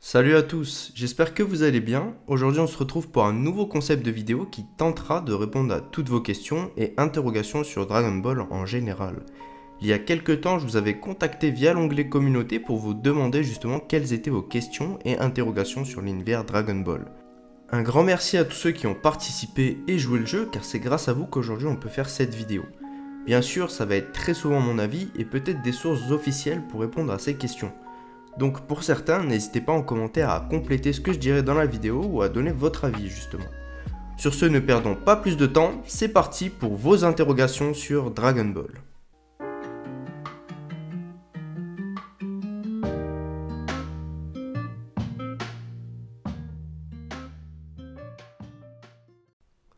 Salut à tous, j'espère que vous allez bien. Aujourd'hui on se retrouve pour un nouveau concept de vidéo qui tentera de répondre à toutes vos questions et interrogations sur Dragon Ball en général. Il y a quelques temps je vous avais contacté via l'onglet communauté pour vous demander justement quelles étaient vos questions et interrogations sur l'univers Dragon Ball. Un grand merci à tous ceux qui ont participé et joué le jeu car c'est grâce à vous qu'aujourd'hui on peut faire cette vidéo. Bien sûr ça va être très souvent mon avis et peut-être des sources officielles pour répondre à ces questions. Donc pour certains, n'hésitez pas en commentaire à compléter ce que je dirai dans la vidéo ou à donner votre avis justement. Sur ce, ne perdons pas plus de temps, c'est parti pour vos interrogations sur Dragon Ball.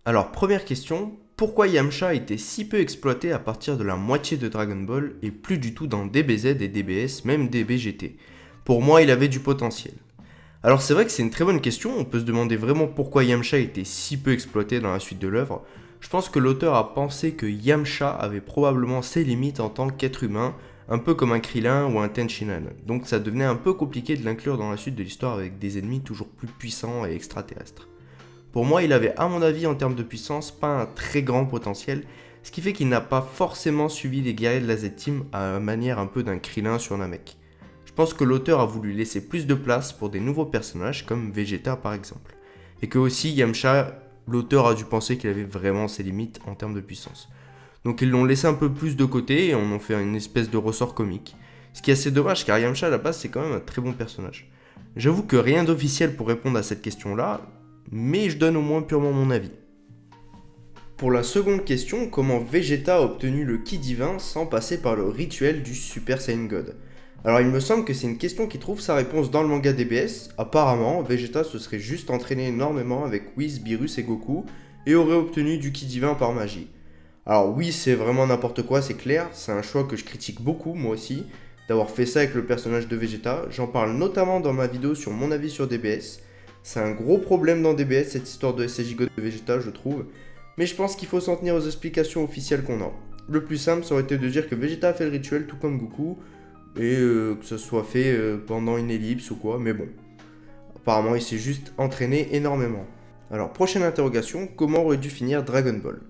Alors première question, pourquoi Yamcha était si peu exploité à partir de la moitié de Dragon Ball et plus du tout dans DBZ et DBS, même DBGT? Pour moi, il avait du potentiel. Alors c'est vrai que c'est une très bonne question, on peut se demander vraiment pourquoi Yamcha était si peu exploité dans la suite de l'œuvre. Je pense que l'auteur a pensé que Yamcha avait probablement ses limites en tant qu'être humain, un peu comme un Krillin ou un Tenshinhan. Donc ça devenait un peu compliqué de l'inclure dans la suite de l'histoire avec des ennemis toujours plus puissants et extraterrestres. Pour moi, il avait à mon avis en termes de puissance pas un très grand potentiel, ce qui fait qu'il n'a pas forcément suivi les guerriers de la Z-Team à la manière un peu d'un Krillin sur Namek. Je pense que l'auteur a voulu laisser plus de place pour des nouveaux personnages comme Vegeta par exemple. Et que aussi Yamcha, l'auteur a dû penser qu'il avait vraiment ses limites en termes de puissance. Donc ils l'ont laissé un peu plus de côté et en ont fait une espèce de ressort comique. Ce qui est assez dommage car Yamcha à la base c'est quand même un très bon personnage. J'avoue que rien d'officiel pour répondre à cette question là, mais je donne au moins purement mon avis. Pour la seconde question, comment Vegeta a obtenu le Ki divin sans passer par le rituel du Super Saiyan God? Alors il me semble que c'est une question qui trouve sa réponse dans le manga DBS. Apparemment, Vegeta se serait juste entraîné énormément avec Whis, Beerus et Goku et aurait obtenu du Ki divin par magie. Alors oui, c'est vraiment n'importe quoi, c'est clair, c'est un choix que je critique beaucoup moi aussi, d'avoir fait ça avec le personnage de Vegeta. J'en parle notamment dans ma vidéo sur mon avis sur DBS. C'est un gros problème dans DBS cette histoire de SSJ God de Vegeta je trouve, mais je pense qu'il faut s'en tenir aux explications officielles qu'on a. Le plus simple ça aurait été de dire que Vegeta a fait le rituel tout comme Goku, et que ce soit fait pendant une ellipse ou quoi, mais bon. Apparemment, il s'est juste entraîné énormément. Alors, prochaine interrogation, comment aurait dû finir Dragon Ball?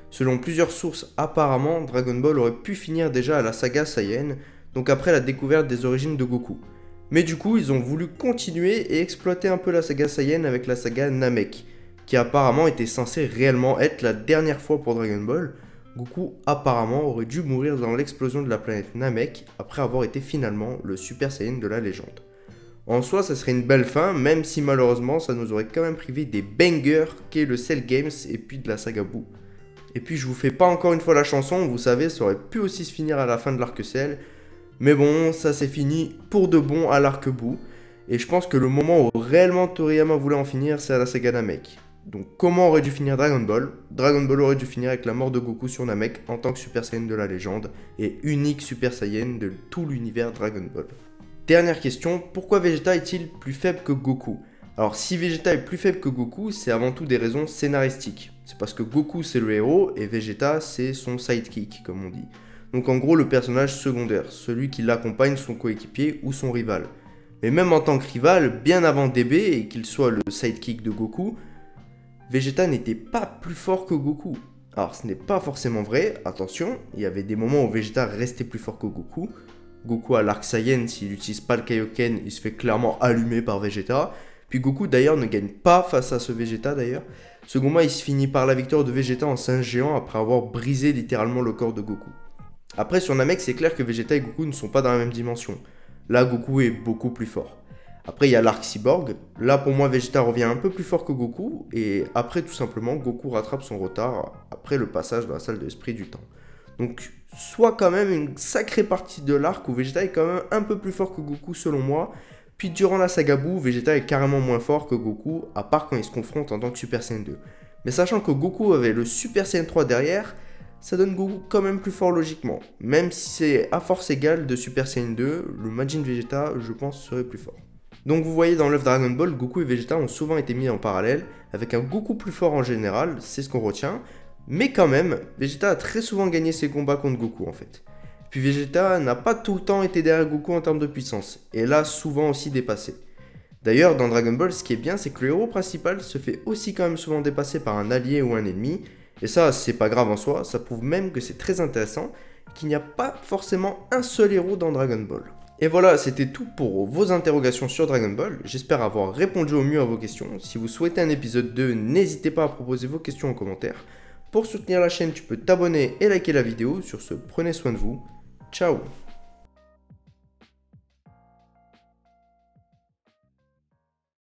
Selon plusieurs sources, apparemment, Dragon Ball aurait pu finir déjà à la saga Saiyan, donc après la découverte des origines de Goku. Mais du coup, ils ont voulu continuer et exploiter un peu la saga Saiyan avec la saga Namek, qui apparemment était censée réellement être la dernière fois pour Dragon Ball. Goku apparemment aurait dû mourir dans l'explosion de la planète Namek après avoir été finalement le Super Saiyan de la légende. En soi ça serait une belle fin, même si malheureusement ça nous aurait quand même privé des bangers qu'est le Cell Games et puis de la saga Buu. Et puis je vous fais pas encore une fois la chanson, vous savez ça aurait pu aussi se finir à la fin de l'arc Cell, mais bon ça s'est fini pour de bon à l'arc Buu, et je pense que le moment où réellement Toriyama voulait en finir c'est à la saga Namek. Donc comment aurait dû finir Dragon Ball? Dragon Ball aurait dû finir avec la mort de Goku sur Namek en tant que Super Saiyan de la légende et unique Super Saiyan de tout l'univers Dragon Ball. Dernière question, pourquoi Vegeta est-il plus faible que Goku? Alors si Vegeta est plus faible que Goku, c'est avant tout des raisons scénaristiques. C'est parce que Goku c'est le héros et Vegeta c'est son sidekick comme on dit. Donc en gros le personnage secondaire, celui qui l'accompagne son coéquipier ou son rival. Mais même en tant que rival, bien avant DB et qu'il soit le sidekick de Goku, Vegeta n'était pas plus fort que Goku. Alors ce n'est pas forcément vrai, attention, il y avait des moments où Vegeta restait plus fort que Goku. Goku à l'arc Saiyan, s'il n'utilise pas le Kaioken, il se fait clairement allumer par Vegeta. Puis Goku d'ailleurs ne gagne pas face à ce Vegeta d'ailleurs. Ce combat il se finit par la victoire de Vegeta en singe géant après avoir brisé littéralement le corps de Goku. Après sur Namek c'est clair que Vegeta et Goku ne sont pas dans la même dimension. Là Goku est beaucoup plus fort. Après il y a l'arc Cyborg, là pour moi Vegeta revient un peu plus fort que Goku, et après tout simplement Goku rattrape son retard après le passage dans la salle de l'esprit du temps. Donc soit quand même une sacrée partie de l'arc où Vegeta est quand même un peu plus fort que Goku selon moi, puis durant la saga Buu, Vegeta est carrément moins fort que Goku, à part quand il se confronte en tant que Super Saiyan 2. Mais sachant que Goku avait le Super Saiyan 3 derrière, ça donne Goku quand même plus fort logiquement. Même si c'est à force égale de Super Saiyan 2, le Majin Vegeta je pense serait plus fort. Donc vous voyez dans l'œuvre Dragon Ball, Goku et Vegeta ont souvent été mis en parallèle, avec un Goku plus fort en général, c'est ce qu'on retient, mais quand même, Vegeta a très souvent gagné ses combats contre Goku en fait. Puis Vegeta n'a pas tout le temps été derrière Goku en termes de puissance, et l'a souvent aussi dépassé. D'ailleurs, dans Dragon Ball, ce qui est bien, c'est que le héros principal se fait aussi quand même souvent dépasser par un allié ou un ennemi, et ça, c'est pas grave en soi, ça prouve même que c'est très intéressant, qu'il n'y a pas forcément un seul héros dans Dragon Ball. Et voilà, c'était tout pour vos interrogations sur Dragon Ball, j'espère avoir répondu au mieux à vos questions. Si vous souhaitez un épisode 2, n'hésitez pas à proposer vos questions en commentaire. Pour soutenir la chaîne, tu peux t'abonner et liker la vidéo. Sur ce, prenez soin de vous. Ciao!